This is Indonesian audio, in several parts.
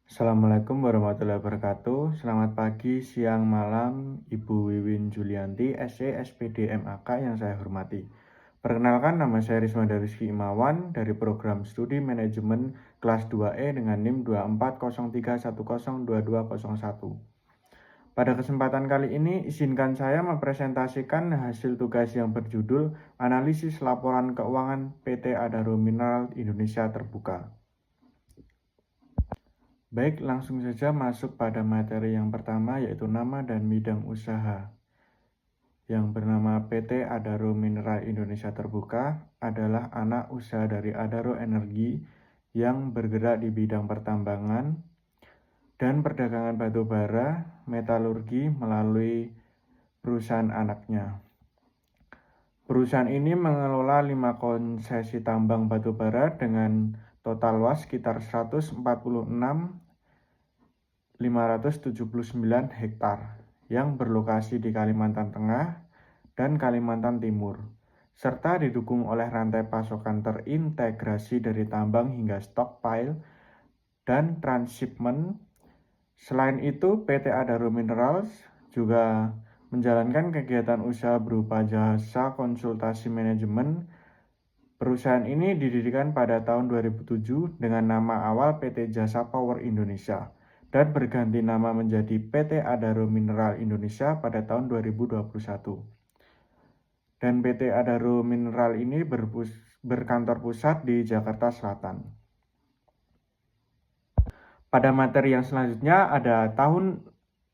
Assalamualaikum warahmatullahi wabarakatuh. Selamat pagi, siang, malam, Ibu Wiwin Julianti, SC, SPD, MAK yang saya hormati. Perkenalkan, nama saya Rismanda Rizky Imawan dari program studi manajemen kelas 2E dengan NIM 2403102201. Pada kesempatan kali ini, izinkan saya mempresentasikan hasil tugas yang berjudul Analisis Laporan Keuangan PT Adaro Mineral Indonesia Terbuka. Baik, langsung saja masuk pada materi yang pertama, yaitu nama dan bidang usaha. Yang bernama PT Adaro Mineral Indonesia Terbuka adalah anak usaha dari Adaro Energi yang bergerak di bidang pertambangan dan perdagangan batu bara, metalurgi melalui perusahaan anaknya. Perusahaan ini mengelola 5 konsesi tambang batu bara dengan total luas sekitar 146.579 hektar yang berlokasi di Kalimantan Tengah dan Kalimantan Timur, serta didukung oleh rantai pasokan terintegrasi dari tambang hingga stockpile dan transshipment. Selain itu, PT Adaro Minerals juga menjalankan kegiatan usaha berupa jasa konsultasi manajemen. Perusahaan ini didirikan pada tahun 2007 dengan nama awal PT Jasa Power Indonesia dan berganti nama menjadi PT Adaro Mineral Indonesia pada tahun 2021. Dan PT Adaro Mineral ini berkantor pusat di Jakarta Selatan. Pada materi yang selanjutnya ada tahun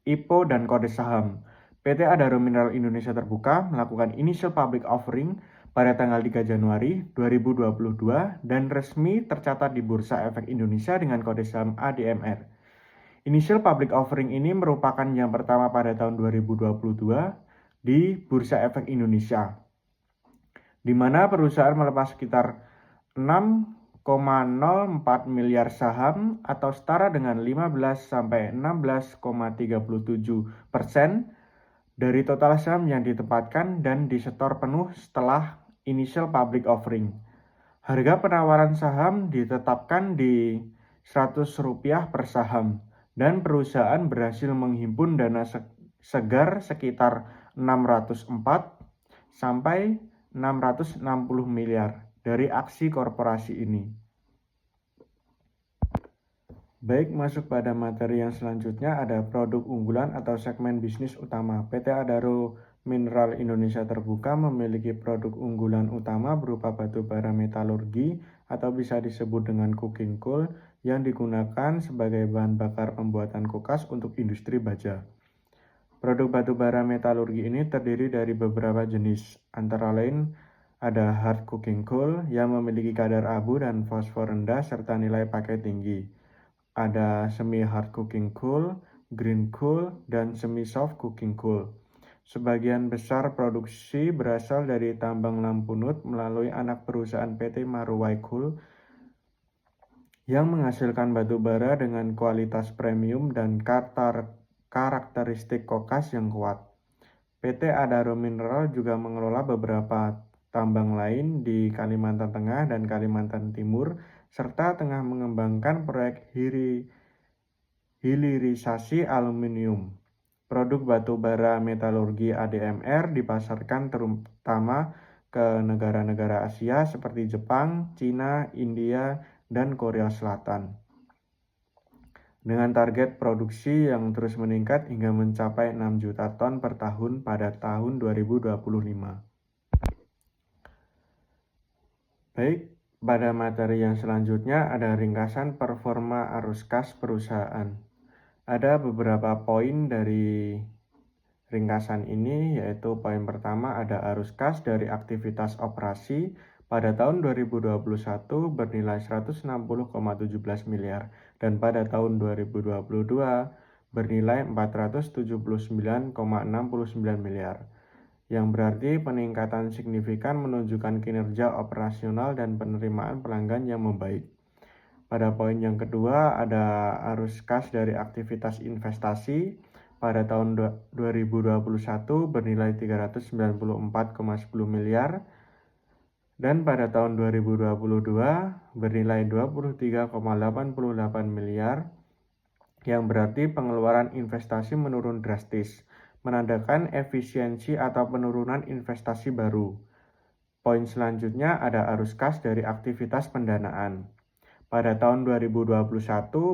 IPO dan kode saham. PT Adaro Mineral Indonesia Terbuka melakukan initial public offering pada tanggal 3 Januari 2022 dan resmi tercatat di Bursa Efek Indonesia dengan kode saham ADMR. Initial public offering ini merupakan yang pertama pada tahun 2022 di Bursa Efek Indonesia, di mana perusahaan melepas sekitar 6,04 miliar saham atau setara dengan 15-16,37% dari total saham yang ditempatkan dan disetor penuh setelah initial public offering. Harga penawaran saham ditetapkan di Rp100 per saham dan perusahaan berhasil menghimpun dana segar sekitar 604-660 miliar dari aksi korporasi ini. Baik, masuk pada materi yang selanjutnya ada produk unggulan atau segmen bisnis utama. PT Adaro Mineral Indonesia Terbuka memiliki produk unggulan utama berupa batu bara metalurgi atau bisa disebut dengan coking coal yang digunakan sebagai bahan bakar pembuatan kulkas untuk industri baja. Produk batu bara metalurgi ini terdiri dari beberapa jenis, antara lain ada hard coking coal yang memiliki kadar abu dan fosfor rendah serta nilai pakai tinggi. Ada semi hard coking coal, green coal, dan semi soft coking coal. Sebagian besar produksi berasal dari tambang Lampunut melalui anak perusahaan PT Maruwai Coal yang menghasilkan batu bara dengan kualitas premium dan karakteristik kokas yang kuat. PT Adaro Mineral juga mengelola beberapa tambang lain di Kalimantan Tengah dan Kalimantan Timur, serta tengah mengembangkan proyek hilirisasi aluminium. Produk batu bara metalurgi ADMR dipasarkan terutama ke negara-negara Asia seperti Jepang, Cina, India, dan Korea Selatan, dengan target produksi yang terus meningkat hingga mencapai 6 juta ton per tahun pada tahun 2025. Baik, pada materi yang selanjutnya ada ringkasan performa arus kas perusahaan. Ada beberapa poin dari ringkasan ini, yaitu poin pertama ada arus kas dari aktivitas operasi pada tahun 2021 bernilai 160,17 miliar dan pada tahun 2022 bernilai 479,69 miliar, yang berarti peningkatan signifikan menunjukkan kinerja operasional dan penerimaan pelanggan yang membaik. Pada poin yang kedua ada arus kas dari aktivitas investasi pada tahun 2021 bernilai 394,10 miliar dan pada tahun 2022 bernilai 23,88 miliar yang berarti pengeluaran investasi menurun drastis, menandakan efisiensi atau penurunan investasi baru. Poin selanjutnya ada arus kas dari aktivitas pendanaan. Pada tahun 2021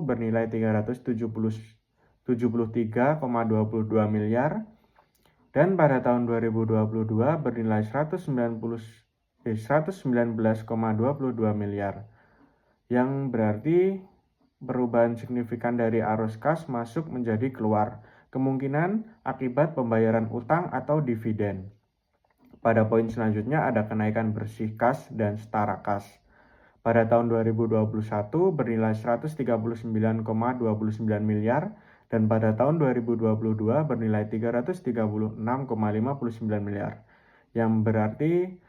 bernilai 373,22 miliar dan pada tahun 2022 bernilai 119,22 miliar, yang berarti perubahan signifikan dari arus kas masuk menjadi keluar, kemungkinan akibat pembayaran utang atau dividen. Pada poin selanjutnya ada kenaikan bersih kas dan setara kas. Pada tahun 2021 bernilai 139,29 miliar dan pada tahun 2022 bernilai 336,59 miliar, yang berarti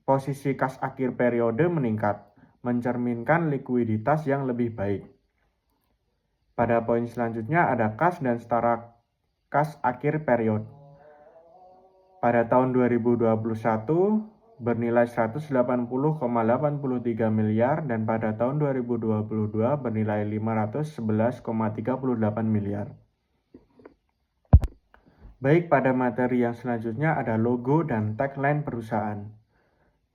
posisi kas akhir periode meningkat, mencerminkan likuiditas yang lebih baik. Pada poin selanjutnya ada kas dan setara kas akhir periode. Pada tahun 2021 bernilai 180,83 miliar dan pada tahun 2022 bernilai 511,38 miliar. Baik, pada materi yang selanjutnya ada logo dan tagline perusahaan.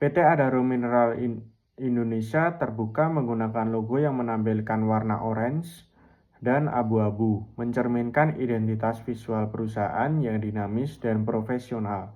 PT Adaro Mineral Indonesia terbuka menggunakan logo yang menampilkan warna orange dan abu-abu, mencerminkan identitas visual perusahaan yang dinamis dan profesional.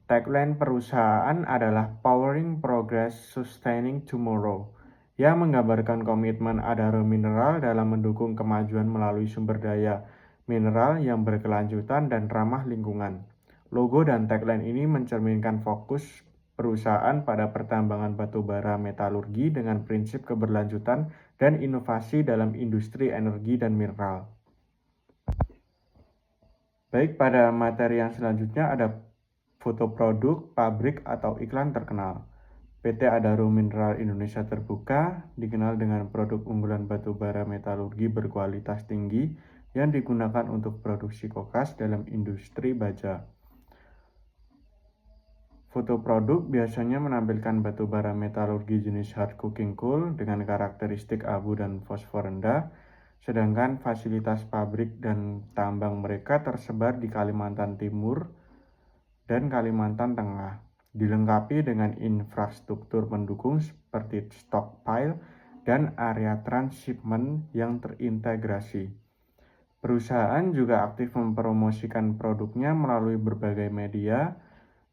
Tagline perusahaan adalah Powering Progress, Sustaining Tomorrow, yang menggambarkan komitmen Adaro Mineral dalam mendukung kemajuan melalui sumber daya mineral yang berkelanjutan dan ramah lingkungan. Logo dan tagline ini mencerminkan fokus perusahaan pada pertambangan batubara metalurgi dengan prinsip keberlanjutan dan inovasi dalam industri energi dan mineral. Baik, pada materi yang selanjutnya ada foto produk, pabrik, atau iklan terkenal. PT Adaro Mineral Indonesia Terbuka dikenal dengan produk unggulan batubara metalurgi berkualitas tinggi yang digunakan untuk produksi kokas dalam industri baja. Foto produk biasanya menampilkan batubara metalurgi jenis hard coking coal dengan karakteristik abu dan fosfor rendah, sedangkan fasilitas pabrik dan tambang mereka tersebar di Kalimantan Timur dan Kalimantan Tengah, dilengkapi dengan infrastruktur pendukung seperti stockpile dan area transshipment yang terintegrasi. Perusahaan juga aktif mempromosikan produknya melalui berbagai media,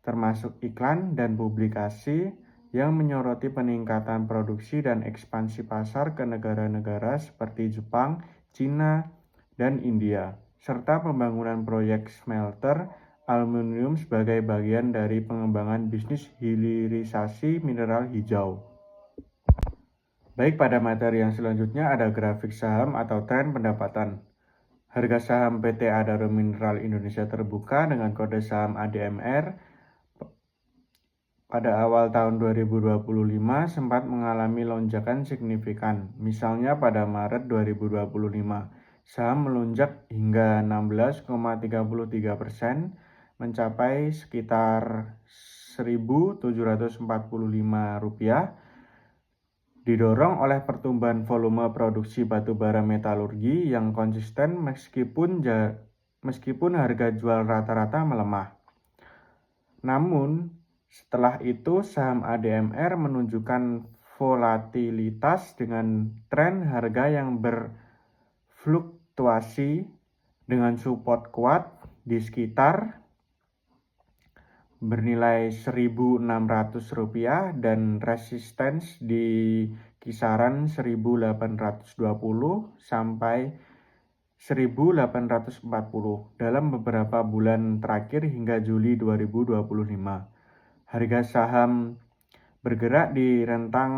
termasuk iklan dan publikasi yang menyoroti peningkatan produksi dan ekspansi pasar ke negara-negara seperti Jepang, Cina, dan India, serta pembangunan proyek smelter aluminium sebagai bagian dari pengembangan bisnis hilirisasi mineral hijau. Baik, pada materi yang selanjutnya ada grafik saham atau tren pendapatan. Harga saham PT Adaro Mineral Indonesia Terbuka dengan kode saham ADMR pada awal tahun 2025 sempat mengalami lonjakan signifikan. Misalnya pada Maret 2025, saham melonjak hingga 16,33%, mencapai sekitar Rp1.745, didorong oleh pertumbuhan volume produksi batubara metalurgi yang konsisten meskipun harga jual rata-rata melemah. Namun, setelah itu saham ADMR menunjukkan volatilitas dengan tren harga yang berfluktuasi dengan support kuat di sekitar bernilai Rp1.600 dan resistance di kisaran 1.820 sampai 1.840 dalam beberapa bulan terakhir hingga Juli 2025. Harga saham bergerak di rentang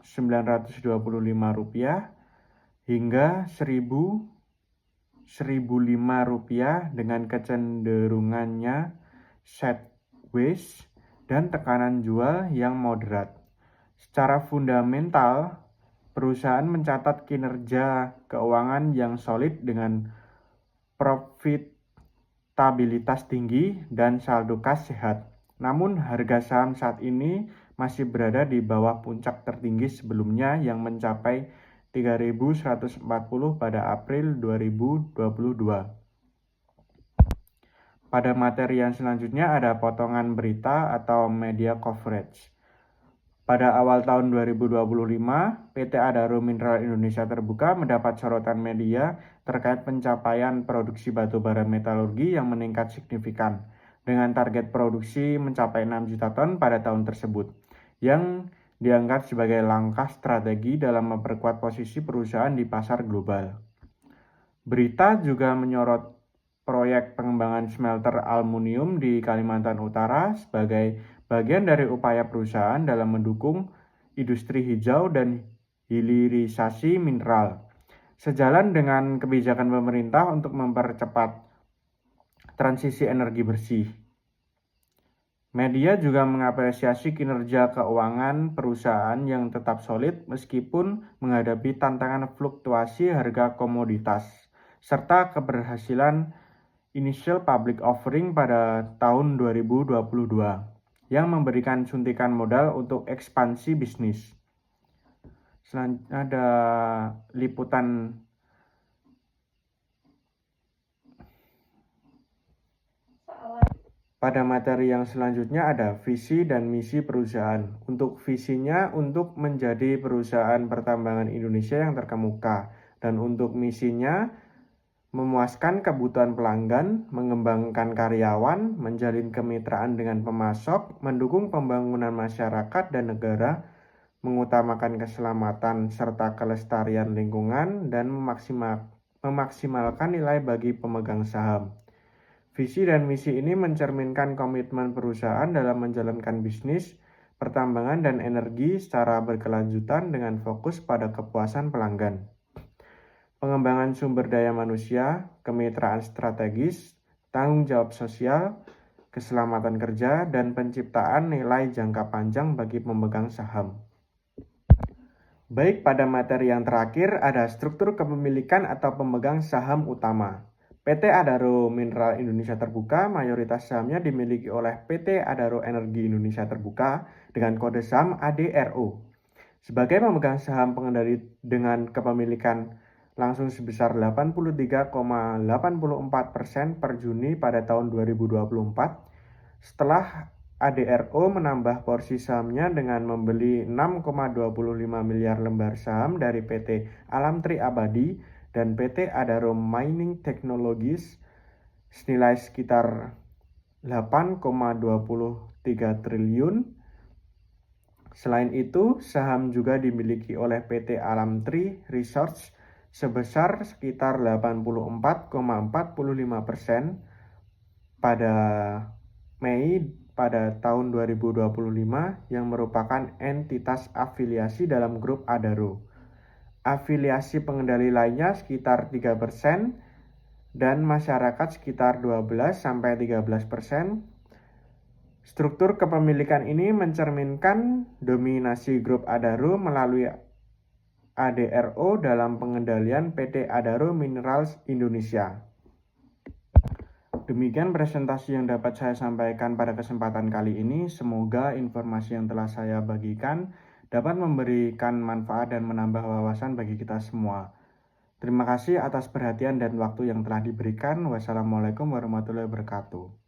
Rp925 hingga Rp1.005 dengan kecenderungannya sideways dan tekanan jual yang moderat. Secara fundamental, perusahaan mencatat kinerja keuangan yang solid dengan profitabilitas tinggi dan saldo kas sehat. Namun harga saham saat ini masih berada di bawah puncak tertinggi sebelumnya yang mencapai 3.140 pada April 2022. Pada materi yang selanjutnya ada potongan berita atau media coverage. Pada awal tahun 2025, PT Adaro Mineral Indonesia Terbuka mendapat sorotan media terkait pencapaian produksi batubara metalurgi yang meningkat signifikan, dengan target produksi mencapai 6 juta ton pada tahun tersebut, yang dianggap sebagai langkah strategi dalam memperkuat posisi perusahaan di pasar global. Berita juga menyorot proyek pengembangan smelter aluminium di Kalimantan Utara sebagai bagian dari upaya perusahaan dalam mendukung industri hijau dan hilirisasi mineral, sejalan dengan kebijakan pemerintah untuk mempercepat transisi energi bersih. Media juga mengapresiasi kinerja keuangan perusahaan yang tetap solid meskipun menghadapi tantangan fluktuasi harga komoditas, serta keberhasilan initial public offering pada tahun 2022 yang memberikan suntikan modal untuk ekspansi bisnis. Selanjutnya ada liputan pada materi yang selanjutnya ada visi dan misi perusahaan. Untuk visinya untuk menjadi perusahaan pertambangan Indonesia yang terkemuka, dan untuk misinya memuaskan kebutuhan pelanggan, mengembangkan karyawan, menjalin kemitraan dengan pemasok, mendukung pembangunan masyarakat dan negara, mengutamakan keselamatan serta kelestarian lingkungan, dan memaksimalkan nilai bagi pemegang saham. Visi dan misi ini mencerminkan komitmen perusahaan dalam menjalankan bisnis, pertambangan, dan energi secara berkelanjutan dengan fokus pada kepuasan pelanggan. Pengembangan sumber daya manusia, kemitraan strategis, tanggung jawab sosial, keselamatan kerja, dan penciptaan nilai jangka panjang bagi pemegang saham. Baik, pada materi yang terakhir ada struktur kepemilikan atau pemegang saham utama. PT Adaro Mineral Indonesia Terbuka, mayoritas sahamnya dimiliki oleh PT Adaro Energi Indonesia Terbuka dengan kode saham ADRO. Sebagai pemegang saham pengendali dengan kepemilikan langsung sebesar 83,84% per Juni pada tahun 2024, setelah ADRO menambah porsi sahamnya dengan membeli 6,25 miliar lembar saham dari PT Alamtri Abadi dan PT Adaro Mining Technologies senilai sekitar 8,23 triliun. Selain itu, saham juga dimiliki oleh PT Alamtri Research sebesar sekitar 84,45% pada Mei pada tahun 2025 yang merupakan entitas afiliasi dalam grup Adaro. Afiliasi pengendali lainnya sekitar 3% dan masyarakat sekitar 12-13%. Struktur kepemilikan ini mencerminkan dominasi grup Adaro melalui ADRO dalam pengendalian PT Adaro Minerals Indonesia. Demikian presentasi yang dapat saya sampaikan pada kesempatan kali ini. Semoga informasi yang telah saya bagikan dapat memberikan manfaat dan menambah wawasan bagi kita semua. Terima kasih atas perhatian dan waktu yang telah diberikan. Wassalamualaikum warahmatullahi wabarakatuh.